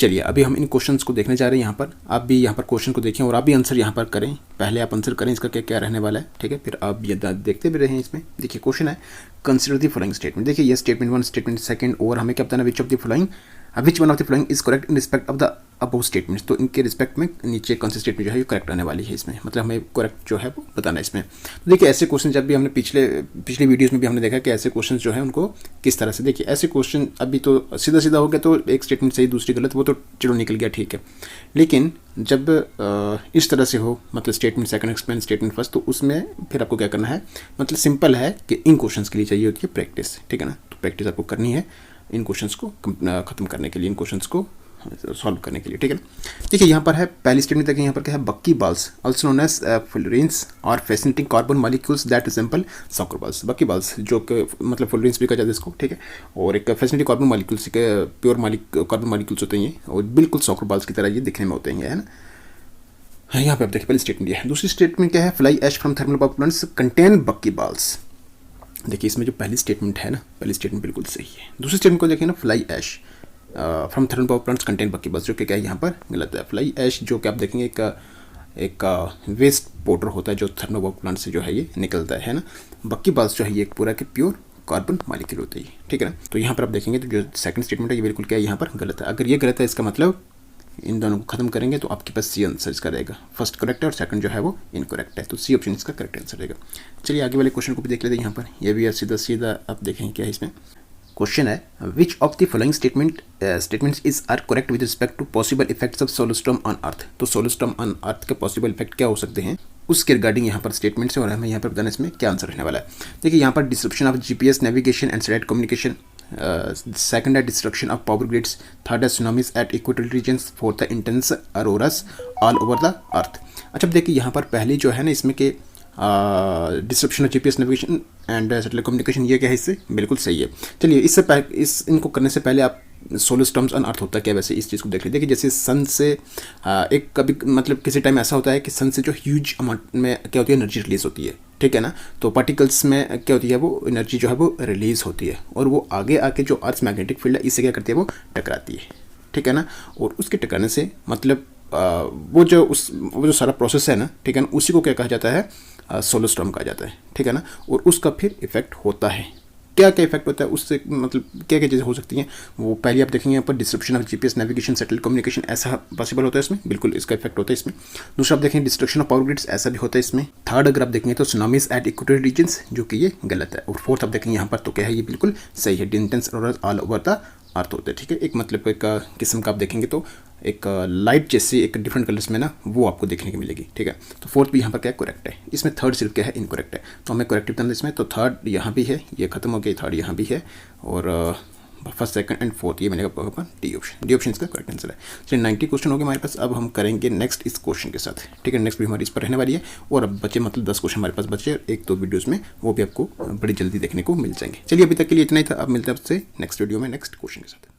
चलिए अभी हम इन क्वेश्चंस को देखने जा रहे हैं। यहाँ पर आप भी यहाँ पर क्वेश्चन को देखें और आप भी आंसर यहाँ पर करें। पहले आप आंसर करें इसका क्या क्या रहने वाला है, ठीक है, फिर आप ये देखते भी रहें। इसमें देखिए क्वेश्चन है कंसिडर द फॉलोइंग स्टेटमेंट। देखिए ये स्टेटमेंट 1, स्टेटमेंट 2 और हमें क्या बताना, which one of the following is correct in respect of the above statements. तो इनके रिस्पेक्ट में नीचे कौन सी स्टेटमेंट जो है ये करेक्ट आने वाली है इसमें, मतलब हमें करेक्ट जो है वो बताना है इसमें। तो देखिए ऐसे क्वेश्चन जब भी हमने पिछले वीडियोस में भी हमने देखा कि ऐसे क्वेश्चन जो है उनको किस तरह से, देखिए ऐसे क्वेश्चन अभी तो सीधा सीधा हो गया तो एक स्टेटमेंट सही दूसरी गलत, वो तो चलो निकल गया, ठीक है। लेकिन जब इस तरह से हो, मतलब statement second explain statement first, तो उसमें फिर आपको क्या करना है, मतलब सिंपल है कि इन क्वेश्चंस के लिए चाहिए होती है प्रैक्टिस, ठीक है ना। तो प्रैक्टिस आपको करनी है इन क्वेश्चंस को खत्म करने के लिए, इन क्वेश्चंस को सॉल्व करने के लिए, ठीक है। देखिए यहाँ पर है पहली स्टेटमेंट देखिए यहाँ पर क्या है, bucky balls also known as fullerenes और fascinating carbon molecules that resemble soccer balls. Bucky balls जो कि मतलब फुलरेंस भी कहा जाता है इसको, ठीक है, और एक फैसिनेटिंग कार्बन मॉलिक्यूल्स के प्योर कार्बन मॉलिक्यूल्स होते हैं और बिल्कुल सॉकर बाल्स की तरह ये दिखने में होते हैं, है ना। यहाँ पे आप देखिए पहली स्टेटमेंट ये है। दूसरी स्टेटमेंट क्या है, fly ash from thermal power plants contain bucky balls. देखिए इसमें जो पहली स्टेटमेंट है ना, पहली स्टेटमेंट बिल्कुल सही है। दूसरी स्टेटमेंट को देखिए ना, fly ash from thermal power plants contain bucky balls, जो कि क्या है यहाँ पर गलत है। फ्लाई ऐश जो कि आप देखेंगे एक वेस्ट पाउडर होता है जो थर्मल पावर प्लांट से जो है ये निकलता है ना। बक्की बाल्स जो है ये एक पूरा के प्योर कार्बन मॉलिक्यूल होते हैं, ठीक है ना। तो यहाँ पर आप देखेंगे तो जो सेकंड स्टेटमेंट है ये बिल्कुल क्या है यहाँ पर गलत है। अगर ये गलत है इसका मतलब इन दोनों को खत्म करेंगे तो आपके पास सी आंसर इसका रहेगा। फर्स्ट करेक्ट है और सेकंड जो है वो इनकरेक्ट है, तो सी ऑप्शन इसका करेक्ट आंसर रहेगा। चलिए आगे वाले क्वेश्चन को भी देख लेते हैं। यहाँ पर ये भी सीधा सीधा आप देखेंगे क्या है इसमें। क्वेश्चन है which of the following statements is are correct with respect to possible effects of solar storm on earth. तो सोलर स्टॉर्म ऑन अर्थ के पॉसिबल इफेक्ट क्या हो सकते हैं उसके रिगार्डिंग यहाँ पर स्टेटमेंट्स है और हमें यहाँ पर बताना इसमें क्या आंसर रहने वाला है। देखिए यहाँ पर disruption of GPS navigation and satellite communication, second है destruction of power grids, third है tsunamis at equatorial regions, fourth है intense auroras all over the earth. अच्छा देखिए यहाँ पर पहली जो है ना इसमें के disruption of GPS navigation and satellite communication, ये क्या है इससे बिल्कुल सही है। चलिए इनको करने से पहले आप सोलर स्टॉर्म्स ऑन अर्थ होता क्या वैसे इस चीज़ को देख लीजिए। देखिए जैसे सन से एक कभी मतलब किसी टाइम ऐसा होता है कि सन से जो ह्यूज अमाउंट में क्या होती है एनर्जी रिलीज होती है, ठीक है ना। तो पार्टिकल्स में क्या होती है वो एनर्जी जो है वो रिलीज होती है और वो आगे आके जो अर्थ मैग्नेटिक फील्ड है इससे क्या करती है वो टकराती है, ठीक है ना। और उसके टकराने से मतलब वो जो सारा प्रोसेस है ना, ठीक है ना, उसी को क्या कहा जाता है सोलर स्टॉर्म कहा जाता है, ठीक है ना। और उसका फिर इफेक्ट होता है, क्या क्या इफेक्ट होता है उससे, मतलब क्या क्या चीज़ें हो सकती हैं वो पहले आप देखेंगे यहाँ पर। Disruption of GPS navigation satellite communication ऐसा पॉसिबल होता है इसमें, बिल्कुल इसका इफेक्ट होता है इसमें। दूसरा आप देखेंगे डिस्ट्रक्शन ऑफ पावर ग्रिड्स, ऐसा भी होता है इसमें। थर्ड अगर आप देखेंगे तो सुनामीज एट इक्वेटोरियल रीजन्स, जो कि ये गलत है। और फोर्थ आप देखेंगे यहाँ पर तो क्या है ये बिल्कुल सही है, इंटेंस ऑल ओवर द अर्थ होता है, ठीक है। एक मतलब एक किस्म का आप देखेंगे तो एक लाइट जैसे एक डिफरेंट कलर्स में ना वो आपको देखने को मिलेगी, ठीक है। तो फोर्थ भी यहाँ पर क्या करेक्ट है, इसमें थर्ड सिर्फ क्या है इनकरेक्ट है। तो हमें करेक्टिव करना इसमें, तो थर्ड यहाँ भी है, ये खत्म हो गया, थर्ड यहाँ भी है और फर्स्ट सेकंड एंड फोर्थ ये मिलेगा डी ऑप्शन। डी ऑप्शन इसका करेक्ट आंसर है। चलिए 90 क्वेश्चन हो गए हमारे पास, अब हम करेंगे नेक्स्ट इस क्वेश्चन के साथ, ठीक है। नेक्स्ट भी हमारी इस पर रहने वाली है और अब बचे मतलब 10 क्वेश्चन हमारे पास बचे, एक दो वीडियोज़ में वो भी आपको बड़ी जल्दी देखने को मिल जाएंगे। चलिए अभी तक के लिए इतना ही था, अब मिलते हैं आपसे नेक्स्ट वीडियो में नेक्स्ट क्वेश्चन के साथ।